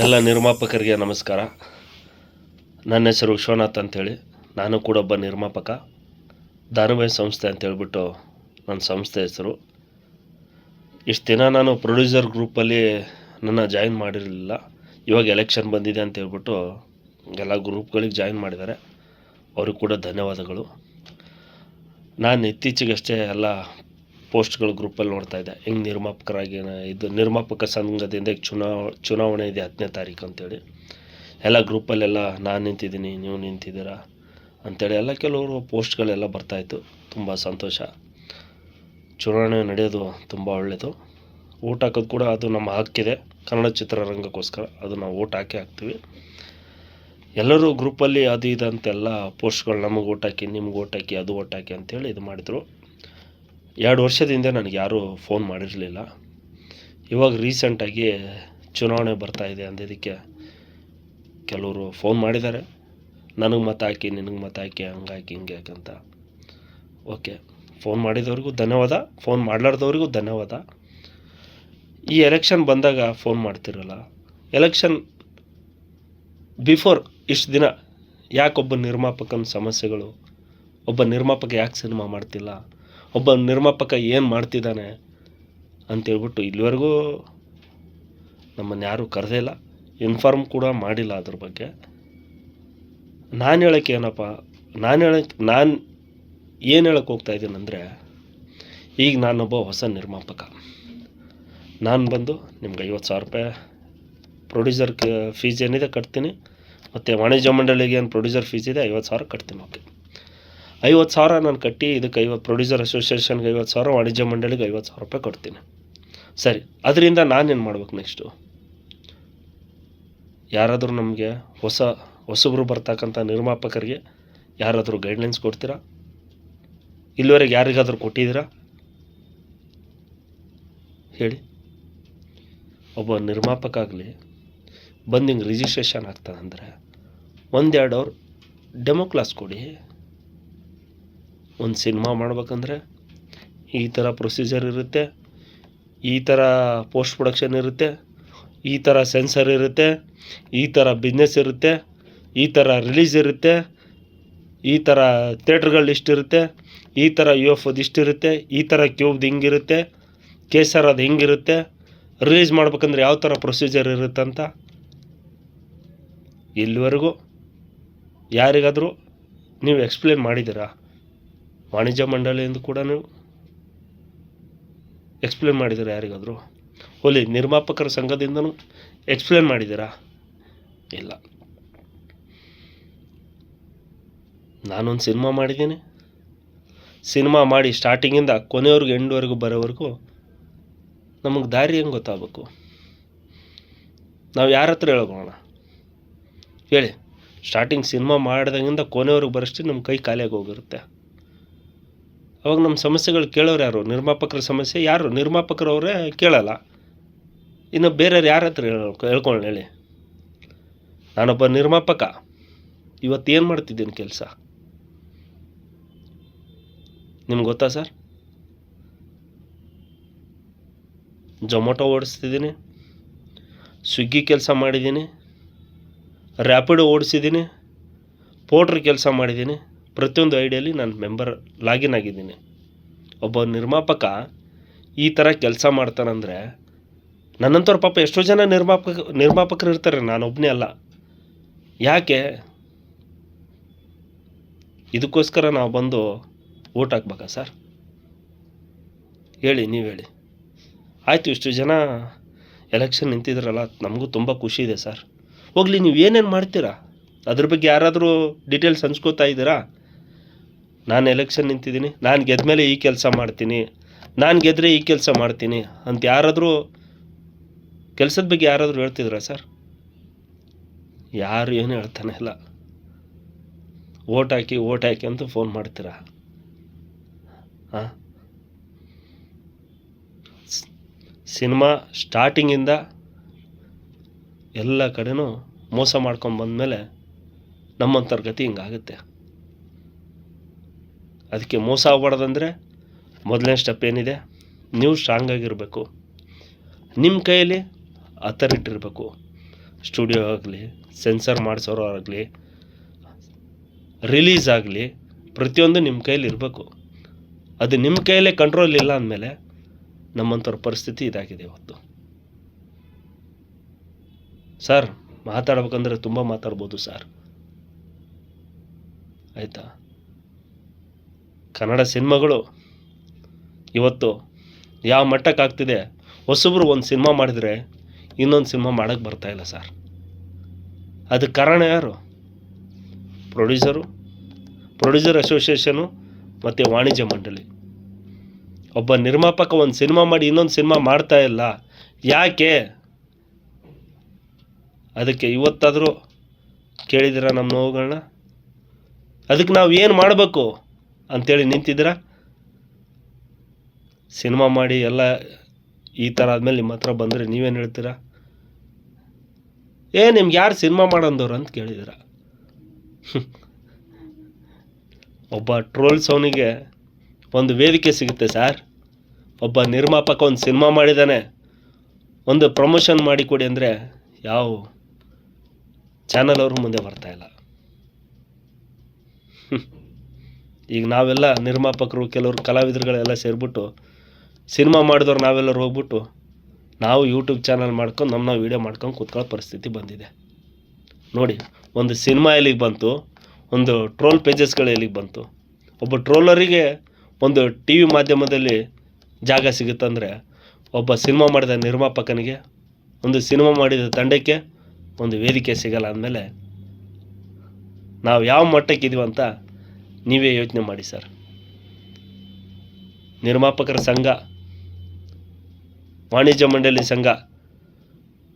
ಎಲ್ಲ ನಿರ್ಮಾಪಕರಿಗೆ ನಮಸ್ಕಾರ. ನನ್ನ ಹೆಸರು ವಿಶ್ವನಾಥ್ ಅಂಥೇಳಿ. ನಾನು ಕೂಡ ಒಬ್ಬ ನಿರ್ಮಾಪಕ. ದಾನವೇ ಸಂಸ್ಥೆ ಅಂತೇಳ್ಬಿಟ್ಟು ನನ್ನ ಸಂಸ್ಥೆ ಹೆಸರು. ಇಷ್ಟು ದಿನ ನಾನು ಪ್ರೊಡ್ಯೂಸರ್ ಗ್ರೂಪಲ್ಲಿ ನನ್ನ ಜಾಯಿನ್ ಮಾಡಿರಲಿಲ್ಲ. ಇವಾಗ ಎಲೆಕ್ಷನ್ ಬಂದಿದೆ ಅಂತೇಳ್ಬಿಟ್ಟು ಎಲ್ಲ ಗ್ರೂಪ್ಗಳಿಗೆ ಜಾಯಿನ್ ಮಾಡಿದ್ದಾರೆ. ಅವ್ರಿಗೆ ಕೂಡ ಧನ್ಯವಾದಗಳು. ನಾನು ಇತ್ತೀಚೆಗಷ್ಟೇ ಎಲ್ಲ ಪೋಸ್ಟ್ಗಳು ಗ್ರೂಪಲ್ಲಿ ನೋಡ್ತಾಯಿದ್ದೆ. ಹಿಂಗೆ ನಿರ್ಮಾಪಕರಾಗಿ ಇದು ನಿರ್ಮಾಪಕ ಸಂಘದಿಂದ ಈಗ ಚುನಾವಣೆ ಇದೆ 10ನೇ ತಾರೀಕು ಅಂತೇಳಿ. ಎಲ್ಲ ಗ್ರೂಪಲ್ಲೆಲ್ಲ ನಾನು ನಿಂತಿದ್ದೀನಿ, ನೀವು ನಿಂತಿದ್ದೀರಾ ಅಂಥೇಳಿ ಎಲ್ಲ ಕೆಲವರು ಪೋಸ್ಟ್ಗಳೆಲ್ಲ ಬರ್ತಾಯಿತ್ತು. ತುಂಬ ಸಂತೋಷ. ಚುನಾವಣೆ ನಡೆಯೋದು ತುಂಬ ಒಳ್ಳೆಯದು. ಓಟ್ ಹಾಕೋದು ಕೂಡ ಅದು ನಮ್ಮ ಹಕ್ಕಿದೆ. ಕನ್ನಡ ಚಿತ್ರರಂಗಕ್ಕೋಸ್ಕರ ಅದು ನಾವು ಓಟ್ ಹಾಕ್ತೀವಿ. ಎಲ್ಲರೂ ಗ್ರೂಪಲ್ಲಿ ಅದು ಇದು ಅಂತೆಲ್ಲ ಪೋಸ್ಟ್ಗಳು ನಮಗೆ ಓಟ್ ಹಾಕಿ, ನಿಮ್ಗೆ ಓಟ್ ಹಾಕಿ, ಅದು ಓಟ್ ಹಾಕಿ ಅಂಥೇಳಿ ಇದು ಮಾಡಿದರು. 2 ವರ್ಷದಿಂದ ನನಗೆ ಯಾರೂ ಫೋನ್ ಮಾಡಿರಲಿಲ್ಲ. ಇವಾಗ ರೀಸೆಂಟಾಗಿ ಚುನಾವಣೆ ಬರ್ತಾಯಿದೆ ಅಂದಿದ್ದಕ್ಕೆ ಕೆಲವರು ಫೋನ್ ಮಾಡಿದ್ದಾರೆ. ನನಗೆ ಮತ ಹಾಕಿ, ನಿನಗೆ ಮತ ಹಾಕಿ, ಹಂಗಾಕಿ ಹಿಂಗೆ ಯಾಕಂತ. ಓಕೆ, ಫೋನ್ ಮಾಡಿದವ್ರಿಗೂ ಧನ್ಯವಾದ, ಫೋನ್ ಮಾಡಲಾರ್ದವ್ರಿಗೂ ಧನ್ಯವಾದ. ಈ ಎಲೆಕ್ಷನ್ ಬಂದಾಗ ಫೋನ್ ಮಾಡ್ತಿರಲ್ಲ. ಎಲೆಕ್ಷನ್ ಬಿಫೋರ್ ಇಷ್ಟು ದಿನ ಯಾಕೊಬ್ಬ ನಿರ್ಮಾಪಕನ ಸಮಸ್ಯೆಗಳು, ಒಬ್ಬ ನಿರ್ಮಾಪಕ ಯಾಕೆ ಸಿನಿಮಾ ಮಾಡ್ತಿಲ್ಲ, ಒಬ್ಬ ನಿರ್ಮಾಪಕ ಏನು ಮಾಡ್ತಿದ್ದಾನೆ ಅಂತೇಳ್ಬಿಟ್ಟು ಇಲ್ಲಿವರೆಗೂ ನಮ್ಮನ್ನು ಯಾರೂ ಕರೆದೇ ಇಲ್ಲ, ಇನ್ಫಾರ್ಮ್ ಕೂಡ ಮಾಡಿಲ್ಲ ಅದ್ರ ಬಗ್ಗೆ. ನಾನು ಹೇಳೋಕ್ಕೆ ಏನಪ್ಪ, ನಾನು ಏನು ಹೇಳೋಕ್ಕೆ ಹೋಗ್ತಾಯಿದ್ದೀನಿ ಅಂದರೆ, ಈಗ ನಾನೊಬ್ಬ ಹೊಸ ನಿರ್ಮಾಪಕ. ನಾನು ಬಂದು ನಿಮ್ಗೆ 50,000 ರೂಪಾಯಿ ಪ್ರೊಡ್ಯೂಸರ್ ಫೀಸ್ ಏನಿದೆ ಕಟ್ತೀನಿ, ಮತ್ತು ವಾಣಿಜ್ಯ ಮಂಡಳಿಗೆ ಏನು ಪ್ರೊಡ್ಯೂಸರ್ ಫೀಸ್ ಇದೆ 50,000 ಕಟ್ತೀನಿ. ಓಕೆ, 50,000 ನಾನು ಕಟ್ಟಿ ಇದಕ್ಕೆ ಪ್ರೊಡ್ಯೂಸರ್ ಅಸೋಸಿಯೇಷನ್ಗೆ 50,000, ವಾಣಿಜ್ಯ ಮಂಡಳಿಗೆ 50,000 ರೂಪಾಯಿ ಕೊಡ್ತೀನಿ. ಸರಿ, ಅದರಿಂದ ನಾನೇನು ಮಾಡ್ಬೇಕು ನೆಕ್ಸ್ಟು? ಯಾರಾದರೂ ನಮಗೆ ಹೊಸಬ್ರು ಬರ್ತಕ್ಕಂಥ ನಿರ್ಮಾಪಕರಿಗೆ ಯಾರಾದರೂ ಗೈಡ್ಲೈನ್ಸ್ ಕೊಡ್ತೀರಾ? ಇಲ್ಲಿವರೆಗೆ ಯಾರಿಗಾದರೂ ಕೊಟ್ಟಿದ್ದೀರಾ ಹೇಳಿ? ಒಬ್ಬ ನಿರ್ಮಾಪಕ ಆಗಲಿ ಬಂದು ಹಿಂಗೆ ರಿಜಿಸ್ಟ್ರೇಷನ್ ಆಗ್ತಾನಂದರೆ 1-2 ಅವರ್ ಡೆಮೋ ಕ್ಲಾಸ್ ಕೊಡಿ. ಒಂದು ಸಿನಿಮಾ ಮಾಡ್ಬೇಕಂದ್ರೆ ಈ ಥರ ಪ್ರೊಸೀಜರ್ ಇರುತ್ತೆ, ಈ ಥರ ಪೋಸ್ಟ್ ಪ್ರೊಡಕ್ಷನ್ ಇರುತ್ತೆ, ಈ ಥರ ಸೆನ್ಸರ್ ಇರುತ್ತೆ, ಈ ಥರ ಬಿಸ್ನೆಸ್ ಇರುತ್ತೆ, ಈ ಥರ ರಿಲೀಸ್ ಇರುತ್ತೆ, ಈ ಥರ ಥಿಯೇಟ್ರ್ಗಳು ಇಷ್ಟಿರುತ್ತೆ, ಈ ಥರ UFOದು ಇಷ್ಟಿರುತ್ತೆ, ಈ ಥರ ಕ್ಯೂಬ್ದು ಹಿಂಗಿರುತ್ತೆ, ಕೇಸರ್ ಅದು ಹಿಂಗಿರುತ್ತೆ, ರಿಲೀಸ್ ಮಾಡ್ಬೇಕಂದ್ರೆ ಯಾವ ಥರ ಪ್ರೊಸೀಜರ್ ಇರುತ್ತಂತ ಇಲ್ಲಿವರೆಗೂ ಯಾರಿಗಾದರೂ ನೀವು ಎಕ್ಸ್ಪ್ಲೇನ್ ಮಾಡಿದ್ದೀರಾ? ವಾಣಿಜ್ಯ ಮಂಡಳಿಯಿಂದ ಕೂಡ ನೀವು ಎಕ್ಸ್ಪ್ಲೇನ್ ಮಾಡಿದ್ದೀರಾ ಯಾರಿಗಾದರೂ? ಹೋಲಿ ನಿರ್ಮಾಪಕರ ಸಂಘದಿಂದನೂ ಎಕ್ಸ್ಪ್ಲೇನ್ ಮಾಡಿದ್ದೀರಾ? ಇಲ್ಲ. ನಾನೊಂದು ಸಿನಿಮಾ ಮಾಡಿದ್ದೀನಿ. ಸಿನಿಮಾ ಮಾಡಿ ಸ್ಟಾರ್ಟಿಂಗಿಂದ ಕೊನೆಯವ್ರಿಗೆ ಎಂಡ್ವರೆಗೂ ಬರೋವರೆಗೂ ನಮಗೆ ದಾರಿ ಹೆಂಗೆ ಗೊತ್ತಾಗಬೇಕು? ನಾವು ಯಾರ ಹತ್ರ ಹೇಳ್ಬೋಣ ಹೇಳಿ? ಸ್ಟಾರ್ಟಿಂಗ್ ಸಿನಿಮಾ ಮಾಡಿದಾಗಿಂದ ಕೊನೆಯವ್ರಿಗೆ ಬರೋಷ್ಟು ನಮ್ಮ ಕೈ ಖಾಲಿಯಾಗಿ ಹೋಗಿರುತ್ತೆ. ಅವಾಗ ನಮ್ಮ ಸಮಸ್ಯೆಗಳು ಕೇಳೋರು ಯಾರು? ನಿರ್ಮಾಪಕರ ಸಮಸ್ಯೆ ಯಾರು? ನಿರ್ಮಾಪಕರವರೇ ಕೇಳಲ್ಲ. ಇನ್ನು ಬೇರೆಯವ್ರು ಯಾರ ಹತ್ರ ಹೇಳ್ಕೊಳ್ಳಿ ಹೇಳಿ? ನಾನೊಬ್ಬ ನಿರ್ಮಾಪಕ, ಇವತ್ತೇನು ಮಾಡ್ತಿದ್ದೀನಿ ಕೆಲಸ ನಿಮ್ಗೆ ಗೊತ್ತಾ ಸರ್? ಜೊಮೊಟೊ ಓಡಿಸ್ತಿದ್ದೀನಿ, ಸ್ವಿಗ್ಗಿ ಕೆಲಸ ಮಾಡಿದ್ದೀನಿ, ರ್ಯಾಪಿಡೋ ಓಡಿಸಿದ್ದೀನಿ, ಪೋಟ್ರ್ ಕೆಲಸ ಮಾಡಿದ್ದೀನಿ. ಪ್ರತಿಯೊಂದು ಐಡಿಯಲ್ಲಿ ನಾನು ಮೆಂಬರ್ ಲಾಗಿನ್ ಆಗಿದ್ದೀನಿ. ಒಬ್ಬ ನಿರ್ಮಾಪಕ ಈ ಥರ ಕೆಲಸ ಮಾಡ್ತಾನಂದರೆ ನನ್ನಂಥವ್ರ ಪಾಪ ಎಷ್ಟೋ ಜನ ನಿರ್ಮಾಪಕರು ಇರ್ತಾರೆ, ನಾನೊಬ್ಬನೇ ಅಲ್ಲ. ಯಾಕೆ? ಇದಕ್ಕೋಸ್ಕರ ನಾವು ಬಂದು ಓಟ್ ಹಾಕ್ಬೇಕಾ ಸರ್? ಹೇಳಿ, ನೀವು ಹೇಳಿ. ಆಯಿತು, ಇಷ್ಟು ಜನ ಎಲೆಕ್ಷನ್ ನಿಂತಿದ್ರಲ್ಲ, ನಮಗೂ ತುಂಬ ಖುಷಿ ಇದೆ ಸರ್. ಹೋಗಲಿ, ನೀವು ಏನೇನು ಮಾಡ್ತೀರಾ ಅದ್ರ ಬಗ್ಗೆ ಯಾರಾದರೂ ಡೀಟೇಲ್ಸ್ ಹಂಚ್ಕೋತಾ ಇದ್ದೀರಾ? ನಾನು ಎಲೆಕ್ಷನ್ ನಿಂತಿದ್ದೀನಿ, ನಾನು ಗೆದ್ದ ಮೇಲೆ ಈ ಕೆಲಸ ಮಾಡ್ತೀನಿ, ನಾನು ಗೆದ್ದರೆ ಈ ಕೆಲಸ ಮಾಡ್ತೀನಿ ಅಂತ ಯಾರಾದರೂ ಕೆಲಸದ ಬಗ್ಗೆ ಯಾರಾದರೂ ಹೇಳ್ತಿದ್ರಾ ಸರ್? ಯಾರು ಏನು ಹೇಳ್ತಾನೆ ಇಲ್ಲ. ಓಟ್ ಹಾಕಿ ಅಂತ ಫೋನ್ ಮಾಡ್ತೀರಾ? ಹಾಂ, ಸಿನಿಮಾ ಸ್ಟಾರ್ಟಿಂಗಿಂದ ಎಲ್ಲ ಕಡೆನೂ ಮೋಸ ಮಾಡ್ಕೊಂಬಂದಮೇಲೆ ನಮ್ಮಂಥವ್ರ ಗತಿ ಹಿಂಗಾಗುತ್ತೆ. ಅದಕ್ಕೆ ಮೋಸ ಆಗ್ಬಾರ್ದಂದರೆ ಮೊದಲನೇ ಸ್ಟೆಪ್ ಏನಿದೆ, ನೀವು ಸ್ಟ್ರಾಂಗ್ ಆಗಿರಬೇಕು. ನಿಮ್ಮ ಕೈಯಲ್ಲಿ ಅಥಾರಿಟಿ ಇರಬೇಕು. ಸ್ಟುಡಿಯೋ ಆಗಲಿ, ಸೆನ್ಸರ್ ಮಾಡಿಸೋರು ಆಗಲಿ, ರಿಲೀಸ್ ಆಗಲಿ, ಪ್ರತಿಯೊಂದು ನಿಮ್ಮ ಕೈಯಲ್ಲಿ ಇರಬೇಕು. ಅದು ನಿಮ್ಮ ಕೈಯಲ್ಲೇ ಕಂಟ್ರೋಲ್ ಇಲ್ಲ ಅಂದಮೇಲೆ ನಮ್ಮಂಥವ್ರ ಪರಿಸ್ಥಿತಿ ಇದಾಗಿದೆ ಇವತ್ತು. ಸರ್, ಮಾತಾಡ್ಬೇಕಂದ್ರೆ ತುಂಬ ಮಾತಾಡ್ಬೋದು ಸರ್, ಆಯಿತಾ? ಕನ್ನಡ ಸಿನಿಮಾಗಳು ಇವತ್ತು ಯಾವ ಮಟ್ಟಕ್ಕೆ ಆಗ್ತಿದೆ, ಹೊಸಬ್ರು ಒಂದು ಸಿನಿಮಾ ಮಾಡಿದರೆ ಇನ್ನೊಂದು ಸಿನಿಮಾ ಮಾಡೋಕ್ಕೆ ಬರ್ತಾಯಿಲ್ಲ ಸರ್. ಅದಕ್ಕೆ ಕಾರಣ ಯಾರು? ಪ್ರೊಡ್ಯೂಸರ್ ಅಸೋಸಿಯೇಷನು ಮತ್ತು ವಾಣಿಜ್ಯ ಮಂಡಳಿ. ಒಬ್ಬ ನಿರ್ಮಾಪಕ ಒಂದು ಸಿನಿಮಾ ಮಾಡಿ ಇನ್ನೊಂದು ಸಿನಿಮಾ ಮಾಡ್ತಾ ಇಲ್ಲ, ಯಾಕೆ? ಅದಕ್ಕೆ ಇವತ್ತಾದರೂ ಕೇಳಿದಿರ ನಮ್ಮ ನೋವುಗಳನ್ನ? ಅದಕ್ಕೆ ನಾವು ಏನು ಮಾಡಬೇಕು ಅಂಥೇಳಿ ನಿಂತಿದ್ದೀರಾ? ಸಿನಿಮಾ ಮಾಡಿ ಎಲ್ಲ ಈ ಥರ ಆದಮೇಲೆ ನಿಮ್ಮ ಹತ್ರ ಬಂದರೆ ನೀವೇನು ಹೇಳ್ತೀರಾ? ನಿಮ್ಗೆ ಯಾರು ಸಿನಿಮಾ ಮಾಡೋಂದವ್ರು ಅಂತ ಕೇಳಿದ್ದೀರ. ಒಬ್ಬ ಟ್ರೋಲ್ಸ್ ಅವನಿಗೆ ಒಂದು ವೇದಿಕೆ ಸಿಗುತ್ತೆ ಸರ್. ಒಬ್ಬ ನಿರ್ಮಾಪಕ ಒಂದು ಸಿನಿಮಾ ಮಾಡಿದ್ದಾನೆ, ಒಂದು ಪ್ರಮೋಷನ್ ಮಾಡಿಕೊಡಿ ಅಂದರೆ ಯಾವ ಚಾನಲ್ ಅವರು ಮುಂದೆ ಬರ್ತಾಯಿಲ್ಲ. ಈಗ ನಾವೆಲ್ಲ ನಿರ್ಮಾಪಕರು, ಕೆಲವರು ಕಲಾವಿದರುಗಳೆಲ್ಲ ಸೇರಿಬಿಟ್ಟು ಸಿನಿಮಾ ಮಾಡಿದವ್ರು ನಾವೆಲ್ಲರೂ ಹೋಗ್ಬಿಟ್ಟು ನಾವು ಯೂಟ್ಯೂಬ್ ಚಾನಲ್ ಮಾಡ್ಕೊಂಡು ನಾವು ವೀಡಿಯೋ ಮಾಡ್ಕೊಂಡು ಕೂತ್ಕೊಳ್ಳೋ ಪರಿಸ್ಥಿತಿ ಬಂದಿದೆ ನೋಡಿ. ಒಂದು ಸಿನಿಮಾ ಎಲ್ಲಿಗೆ ಬಂತು, ಒಂದು ಟ್ರೋಲ್ ಪೇಜಸ್ಗಳು ಎಲ್ಲಿಗೆ ಬಂತು? ಒಬ್ಬ ಟ್ರೋಲರಿಗೆ ಒಂದು ಟಿ ವಿ ಮಾಧ್ಯಮದಲ್ಲಿ ಜಾಗ ಸಿಗುತ್ತಂದರೆ, ಒಬ್ಬ ಸಿನಿಮಾ ಮಾಡಿದ ನಿರ್ಮಾಪಕನಿಗೆ, ಒಂದು ಸಿನಿಮಾ ಮಾಡಿದ ತಂಡಕ್ಕೆ ಒಂದು ವೇದಿಕೆ ಸಿಗಲ್ಲ ಅಂದಮೇಲೆ ನಾವು ಯಾವ ಮಟ್ಟಕ್ಕಿದ್ದೀವಿ ಅಂತ ನೀವೇ ಯೋಚನೆ ಮಾಡಿ ಸರ್. ನಿರ್ಮಾಪಕರ ಸಂಘ, ವಾಣಿಜ್ಯ ಮಂಡಳಿ ಸಂಘ,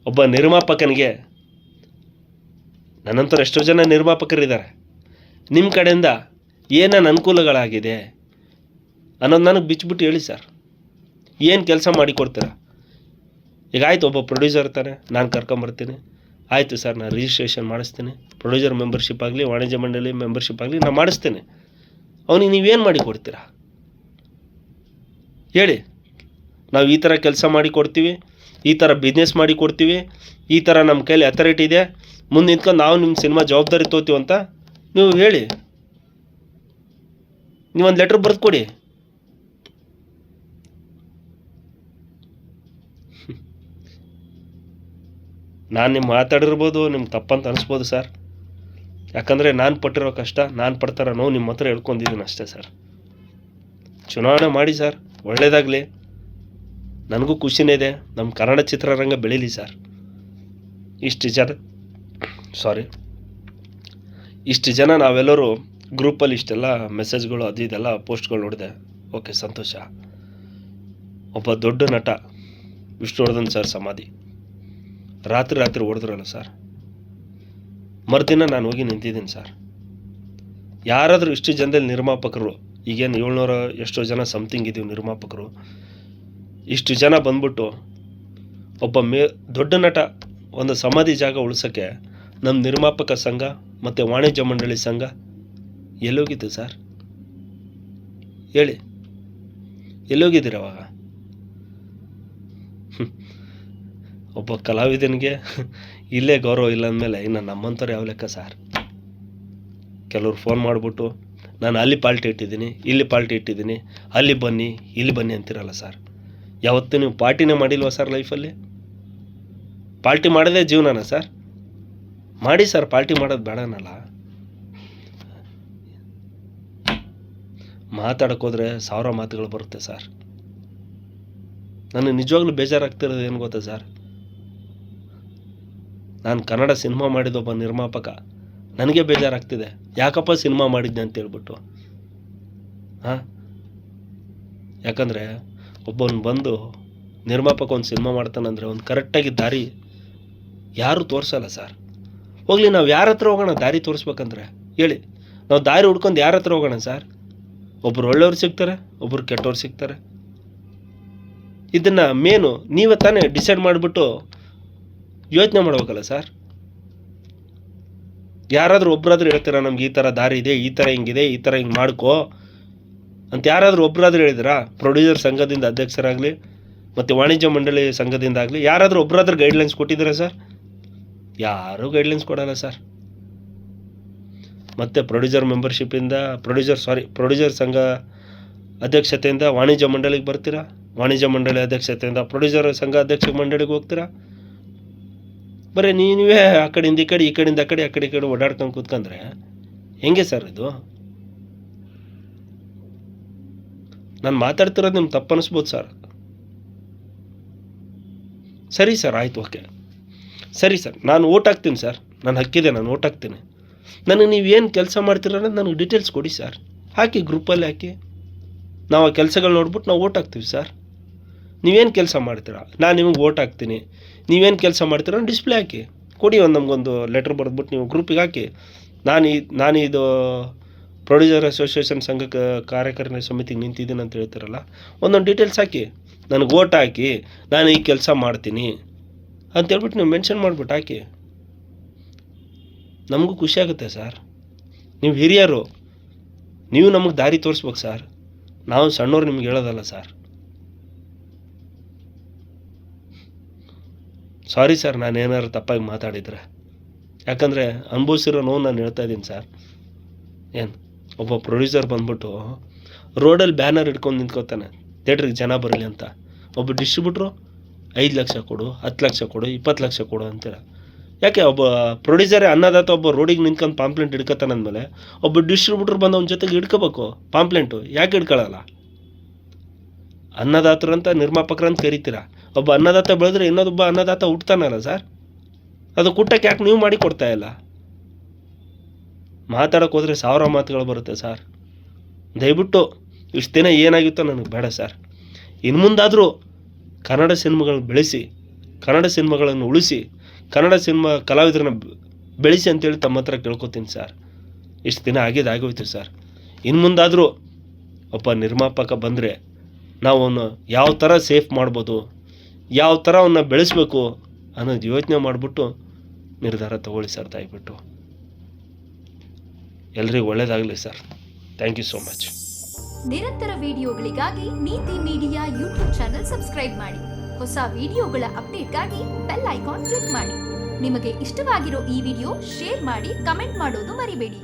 ಒಬ್ಬ ನಿರ್ಮಾಪಕನಿಗೆ, ನನ್ನಂತರ ಎಷ್ಟೋ ಜನ ನಿರ್ಮಾಪಕರಿದ್ದಾರೆ, ನಿಮ್ಮ ಕಡೆಯಿಂದ ಏನೇನು ಅನುಕೂಲಗಳಾಗಿದೆ ಅನ್ನೋದು ನನಗೆ ಬಿಚ್ಚಿಬಿಟ್ಟು ಹೇಳಿ ಸರ್. ಏನು ಕೆಲಸ ಮಾಡಿಕೊಡ್ತೀರ? ಈಗ ಆಯಿತು, ಒಬ್ಬ ಪ್ರೊಡ್ಯೂಸರ್ ಇರ್ತಾನೆ, ನಾನು ಕರ್ಕೊಂಬರ್ತೀನಿ, ಆಯಿತು ಸರ್, ನಾನು ರಿಜಿಸ್ಟ್ರೇಷನ್ ಮಾಡಿಸ್ತೀನಿ, ಪ್ರೊಡ್ಯೂಸರ್ ಮೆಂಬರ್ಶಿಪ್ ಆಗಲಿ, ವಾಣಿಜ್ಯ ಮಂಡಳಿ ಮೆಂಬರ್ಶಿಪ್ ಆಗಲಿ, ನಾನು ಮಾಡಿಸ್ತೇನೆ. ಅವನಿಗೆ ನೀವೇನು ಮಾಡಿ ಕೊಡ್ತೀರಾ ಹೇಳಿ? ನಾವು ಈ ಥರ ಕೆಲಸ ಮಾಡಿ ಕೊಡ್ತೀವಿ, ಈ ಥರ ಬಿಸ್ನೆಸ್ ಮಾಡಿ ಕೊಡ್ತೀವಿ, ಈ ಥರ ನಮ್ಮ ಕೈಲಿ ಅಥಾರಿಟಿ ಇದೆ, ಮುಂದೆ ನಿಂತ್ಕೊಂಡು ನಾವು ನಿಮ್ಮ ಸಿನಿಮಾ ಜವಾಬ್ದಾರಿ ತೋತೀವಿ ಅಂತ ನೀವು ಹೇಳಿ. ನೀವೊಂದು ಲೆಟ್ರ್ ಬರೆದು ಕೊಡಿ. ನಾನು ನಿಮ್ಮ ಮಾತಾಡಿರ್ಬೋದು, ನಿಮ್ಗೆ ತಪ್ಪಂತ ಅನಿಸ್ಬೋದು ಸರ್. ಯಾಕಂದರೆ ನಾನು ಪಟ್ಟಿರೋ ಕಷ್ಟ, ನಾನು ಪಡ್ತಾರೋ ನೋವು ನಿಮ್ಮ ಹತ್ರ ಹೇಳ್ಕೊಂಡಿದ್ದೀನಿ ಅಷ್ಟೇ ಸರ್. ಚುನಾವಣೆ ಮಾಡಿ ಸರ್, ಒಳ್ಳೆಯದಾಗಲಿ. ನನಗೂ ಖುಷಿನೇ ಇದೆ, ನಮ್ಮ ಕನ್ನಡ ಚಿತ್ರರಂಗ ಬೆಳೀಲಿ ಸರ್. ಇಷ್ಟು ಜನ ನಾವೆಲ್ಲರೂ ಗ್ರೂಪಲ್ಲಿ ಇಷ್ಟೆಲ್ಲ ಮೆಸೇಜ್ಗಳು ಅದು ಇದೆಲ್ಲ ಪೋಸ್ಟ್ಗಳು ನೋಡಿದೆ. ಓಕೆ, ಸಂತೋಷ. ಒಬ್ಬ ದೊಡ್ಡ ನಟ ವಿಷ್ಣುವರ್ಧನ್ ಸರ್ ಸಮಾಧಿ ರಾತ್ರಿ ಹೊಡೆದ್ರಲ್ಲ ಸರ್, ಮರುದಿನ ನಾನು ಹೋಗಿ ನಿಂತಿದ್ದೀನಿ ಸರ್. ಯಾರಾದರೂ ಇಷ್ಟು ಜನದಲ್ಲಿ ನಿರ್ಮಾಪಕರು, ಈಗೇನು 700 ಎಷ್ಟೋ ಜನ ಸಮಥಿಂಗ್ ಇದ್ದೀವಿ ನಿರ್ಮಾಪಕರು, ಇಷ್ಟು ಜನ ಬಂದ್ಬಿಟ್ಟು ಒಬ್ಬ ದೊಡ್ಡ ನಟ ಒಂದು ಸಮಾಧಿ ಜಾಗ ಉಳಿಸೋಕ್ಕೆ ನಮ್ಮ ನಿರ್ಮಾಪಕ ಸಂಘ ಮತ್ತು ವಾಣಿಜ್ಯ ಮಂಡಳಿ ಸಂಘ ಎಲ್ಲೋಗಿತ್ತು ಸರ್ ಹೇಳಿ? ಎಲ್ಲೋಗಿದ್ದೀರ ಅವಾಗ? ಒಬ್ಬ ಕಲಾವಿದನಿಗೆ ಇಲ್ಲೇ ಗೌರವ ಇಲ್ಲ ಅಂದಮೇಲೆ ಇನ್ನು ನಮ್ಮಂಥವ್ರು ಯಾವ ಲೆಕ್ಕ ಸರ್? ಕೆಲವ್ರು ಫೋನ್ ಮಾಡಿಬಿಟ್ಟು ನಾನು ಅಲ್ಲಿ ಪಾಲ್ಟಿ ಇಟ್ಟಿದ್ದೀನಿ, ಇಲ್ಲಿ ಪಾಲ್ಟಿ ಇಟ್ಟಿದ್ದೀನಿ, ಅಲ್ಲಿ ಬನ್ನಿ ಇಲ್ಲಿ ಬನ್ನಿ ಅಂತಿರಲ್ಲ ಸರ್. ಯಾವತ್ತೂ ನೀವು ಪಾರ್ಟಿನೇ ಮಾಡಿಲ್ವ ಸರ್ ಲೈಫಲ್ಲಿ? ಪಾರ್ಟಿ ಮಾಡೋದೇ ಜೀವನನ ಸರ್? ಮಾಡಿ ಸರ್, ಪಾರ್ಟಿ ಮಾಡೋದು ಬೇಡನಲ್ಲ. ಮಾತಾಡೋಕ್ಕೋದ್ರೆ 1000 ಮಾತುಗಳು ಬರುತ್ತೆ ಸರ್. ನನಗೆ ನಿಜವಾಗ್ಲೂ ಬೇಜಾರಾಗ್ತಿರೋದು ಏನು ಗೊತ್ತಾ ಸರ್? ನಾನು ಕನ್ನಡ ಸಿನಿಮಾ ಮಾಡಿದ ಒಬ್ಬ ನಿರ್ಮಾಪಕ, ನನಗೆ ಬೇಜಾರಾಗ್ತಿದೆ. ಯಾಕಪ್ಪ ಸಿನಿಮಾ ಮಾಡಿದ್ದೆ ಅಂತೇಳ್ಬಿಟ್ಟು. ಯಾಕಂದರೆ ಒಬ್ಬನು ಬಂದು ನಿರ್ಮಾಪಕ ಒಂದು ಸಿನಿಮಾ ಮಾಡ್ತಾನಂದರೆ ಒಂದು ಕರೆಕ್ಟಾಗಿ ದಾರಿ ಯಾರೂ ತೋರಿಸಲ್ಲ ಸರ್. ಹೋಗಲಿ, ನಾವು ಯಾರ ಹತ್ರ ಹೋಗೋಣ ದಾರಿ ತೋರಿಸ್ಬೇಕಂದ್ರೆ ಹೇಳಿ? ನಾವು ದಾರಿ ಹುಡ್ಕೊಂಡು ಯಾರ ಹತ್ರ ಹೋಗೋಣ ಸರ್? ಒಬ್ಬರು ಒಳ್ಳೆಯವ್ರು ಸಿಗ್ತಾರೆ, ಒಬ್ಬರು ಕೆಟ್ಟವ್ರು ಸಿಗ್ತಾರೆ. ಇದನ್ನು ಮೇನು ನೀವೇ ತಾನೇ ಡಿಸೈಡ್ ಮಾಡಿಬಿಟ್ಟು ಯೋಚನೆ ಮಾಡ್ಬೇಕಲ್ಲ ಸರ್. ಯಾರಾದರೂ ಒಬ್ಬರಾದ್ರೂ ಹೇಳ್ತೀರಾ ನಮ್ಗೆ ಈ ಥರ ದಾರಿ ಇದೆ, ಈ ಥರ ಹಿಂಗಿದೆ, ಈ ಥರ ಹಿಂಗೆ ಮಾಡ್ಕೋ ಅಂತ ಯಾರಾದರೂ ಒಬ್ಬರಾದ್ರೂ ಹೇಳಿದಿರಾ? ಪ್ರೊಡ್ಯೂಸರ್ ಸಂಘದಿಂದ ಅಧ್ಯಕ್ಷರಾಗಲಿ ಮತ್ತು ವಾಣಿಜ್ಯ ಮಂಡಳಿ ಸಂಘದಿಂದ ಆಗಲಿ ಯಾರಾದರೂ ಒಬ್ಬರಾದ್ರೂ ಗೈಡ್ಲೈನ್ಸ್ ಕೊಟ್ಟಿದ್ದೀರಾ ಸರ್? ಯಾರೂ ಗೈಡ್ಲೈನ್ಸ್ ಕೊಡಲ್ಲ ಸರ್. ಮತ್ತು ಪ್ರೊಡ್ಯೂಸರ್ ಸಂಘ ಅಧ್ಯಕ್ಷತೆಯಿಂದ ವಾಣಿಜ್ಯ ಮಂಡಳಿಗೆ ಬರ್ತೀರಾ, ವಾಣಿಜ್ಯ ಮಂಡಳಿ ಅಧ್ಯಕ್ಷತೆಯಿಂದ ಪ್ರೊಡ್ಯೂಸರ್ ಸಂಘ ಅಧ್ಯಕ್ಷ ಮಂಡಳಿಗೆ ಹೋಗ್ತೀರಾ. ಬರೀ ನೀವೇ ಆ ಕಡೆಯಿಂದ ಈ ಕಡೆ, ಈ ಕಡೆಯಿಂದ ಆ ಕಡೆ ಓಡಾಡ್ಕೊಂಡು ಕೂತ್ಕೊಂಡ್ರೆ ಹೆಂಗೆ ಸರ್ ಇದು? ನಾನು ಮಾತಾಡ್ತಿರೋದು ನಿಮ್ಗೆ ತಪ್ಪು ಅನ್ನಿಸ್ಬೋದು ಸರ್. ಸರಿ ಸರ್, ಆಯಿತು, ಓಕೆ, ಸರಿ ಸರ್, ನಾನು ಓಟ್ ಹಾಕ್ತೀನಿ ಸರ್, ನನ್ನ ಹಕ್ಕಿದೆ, ನಾನು ಓಟ್ ಹಾಕ್ತೀನಿ. ನನಗೆ ನೀವೇನು ಕೆಲಸ ಮಾಡ್ತೀರ ಅನ್ನೋದು ನನಗೆ ಡೀಟೇಲ್ಸ್ ಕೊಡಿ ಸರ್, ಹಾಕಿ ಗ್ರೂಪಲ್ಲಿ ಹಾಕಿ. ನಾವು ಆ ಕೆಲಸಗಳು ನೋಡ್ಬಿಟ್ಟು ನಾವು ಓಟ್ ಹಾಕ್ತೀವಿ ಸರ್. ನೀವೇನು ಕೆಲಸ ಮಾಡ್ತೀರಾ, ನಾನು ನಿಮಗೆ ಓಟ್ ಹಾಕ್ತೀನಿ, ನೀವೇನು ಕೆಲಸ ಮಾಡ್ತೀರ ಡಿಸ್ಪ್ಲೇ ಹಾಕಿ ಕೊಡಿ. ನಮಗೊಂದು ಲೆಟ್ರ್ ಬರೆದ್ಬಿಟ್ಟು ನೀವು ಗ್ರೂಪಿಗೆ ಹಾಕಿ, ನಾನಿದು ಪ್ರೊಡ್ಯೂಸರ್ ಅಸೋಸಿಯೇಷನ್ ಸಂಘಕ್ಕೆ ಕಾರ್ಯಕಾರಿಣಿ ಸಮಿತಿಗೆ ನಿಂತಿದ್ದೀನಿ ಅಂತ ಹೇಳ್ತೀರಲ್ಲ, ಒಂದೊಂದು ಡೀಟೇಲ್ಸ್ ಹಾಕಿ, ನನಗೆ ಓಟ್ ಹಾಕಿ, ನಾನು ಈ ಕೆಲಸ ಮಾಡ್ತೀನಿ ಅಂತೇಳ್ಬಿಟ್ಟು ನೀವು ಮೆನ್ಷನ್ ಮಾಡಿಬಿಟ್ಟು ಹಾಕಿ. ನಮಗೂ ಖುಷಿ ಆಗುತ್ತೆ ಸರ್. ನೀವು ಹಿರಿಯರು, ನೀವು ನಮಗೆ ದಾರಿ ತೋರಿಸ್ಬೇಕು ಸರ್. ನಾವು ಸಣ್ಣವ್ರು ನಿಮ್ಗೆ ಹೇಳೋದಲ್ಲ ಸರ್. ಸಾರಿ ಸರ್, ನಾನೇನಾದ್ರು ತಪ್ಪಾಗಿ ಮಾತಾಡಿದರೆ. ಯಾಕಂದರೆ ಅನುಭವಿಸಿರೋ ನೋವು ನಾನು ಹೇಳ್ತಾ ಇದ್ದೀನಿ ಸರ್. ಏನು, ಒಬ್ಬ ಪ್ರೊಡ್ಯೂಸರ್ ಬಂದ್ಬಿಟ್ಟು ರೋಡಲ್ಲಿ ಬ್ಯಾನರ್ ಹಿಡ್ಕೊಂಡು ನಿಂತ್ಕೋತಾನೆ ಥಿಯೇಟ್ರಿಗೆ ಜನ ಬರಲಿ ಅಂತ. ಒಬ್ಬ ಡಿಸ್ಟ್ರಿಬ್ಯೂಟ್ರು 5 ಲಕ್ಷ ಕೊಡು, 10 ಲಕ್ಷ ಕೊಡು, 20 ಲಕ್ಷ ಕೊಡು ಅಂತೀರ. ಯಾಕೆ ಒಬ್ಬ ಪ್ರೊಡ್ಯೂಸರೇ ಅನ್ನದಾತ ಒಬ್ಬ ರೋಡಿಗೆ ನಿಂತ್ಕೊಂಡು ಪಾಂಪ್ಲೆಂಟ್ ಹಿಡ್ಕೊತಾನೆ ಅಂದಮೇಲೆ ಒಬ್ಬ ಡಿಸ್ಟ್ರಿಬ್ಯೂಟ್ರ್ ಬಂದು ಅವನ ಜೊತೆಗೆ ಹಿಡ್ಕೋಬೇಕು ಪಾಂಪ್ಲೆಂಟು. ಯಾಕೆ ಹಿಡ್ಕೊಳ್ಳಲ್ಲ? ಅನ್ನದಾತರಂತ ನಿರ್ಮಾಪಕರಂತ ಕರಿತೀರ. ಒಬ್ಬ ಅನ್ನದಾತ ಬೆಳೆದ್ರೆ ಇನ್ನೊಬ್ಬ ಅನ್ನದಾತ ಹುಟ್ತಾನಲ್ಲ ಸರ್. ಅದು ಕುಟ್ಟಕ್ಕೆ ಯಾಕೆ ನೀವು ಮಾಡಿ ಕೊಡ್ತಾ ಇಲ್ಲ? ಮಾತಾಡೋಕೆ ಹೋದರೆ 1000 ಮಾತುಗಳು ಬರುತ್ತೆ ಸರ್. ದಯವಿಟ್ಟು ಇಷ್ಟು ದಿನ ಏನಾಗಿತ್ತೋ ನನಗೆ ಬೇಡ ಸರ್. ಇನ್ನು ಮುಂದಾದರೂ ಕನ್ನಡ ಸಿನಿಮಾಗಳನ್ನ ಬೆಳೆಸಿ, ಕನ್ನಡ ಸಿನಿಮಾಗಳನ್ನು ಉಳಿಸಿ, ಕನ್ನಡ ಸಿನಿಮಾ ಕಲಾವಿದರನ್ನ ಬೆಳೆಸಿ ಅಂತೇಳಿ ತಮ್ಮ ಹತ್ರ ಕೇಳ್ಕೊತೀನಿ ಸರ್. ಇಷ್ಟು ದಿನ ಆಗೋಯ್ತು ಸರ್. ಇನ್ನು ಮುಂದಾದರೂ ಒಬ್ಬ ನಿರ್ಮಾಪಕ ಬಂದರೆ ನಾವು ಅವನು ಯಾವ ಥರ ಸೇಫ್ ಮಾಡ್ಬೋದು, ಯಾವ ಥರ ಅವನ್ನ ಬೆಳೆಸಬೇಕು ಅನ್ನೋದು ಯೋಚನೆ ಮಾಡಿಬಿಟ್ಟು ನಿರ್ಧಾರ ತಗೊಳ್ಳಿ ಸರ್ ದಯವಿಟ್ಟು. ಎಲ್ರಿಗೂ ಒಳ್ಳೆಯದಾಗಲಿ sir. Thank you so much. ನಿರಂತರ ವಿಡಿಯೋಗಳಿಗಾಗಿ ನೀತಿ ಮೀಡಿಯಾ ಯೂಟ್ಯೂಬ್ ಚಾನೆಲ್ ಸಬ್ಸ್ಕ್ರೈಬ್ ಮಾಡಿ. ಹೊಸ ವಿಡಿಯೋಗಳ ಅಪ್ಡೇಟ್ಗಾಗಿ ಬೆಲ್ ಐಕಾನ್ ಕ್ಲಿಕ್ ಮಾಡಿ. ನಿಮಗೆ ಇಷ್ಟವಾಗಿರೋ ಈ ವಿಡಿಯೋ ಶೇರ್ ಮಾಡಿ, ಕಮೆಂಟ್ ಮಾಡೋದು ಮರಿಬೇಡಿ.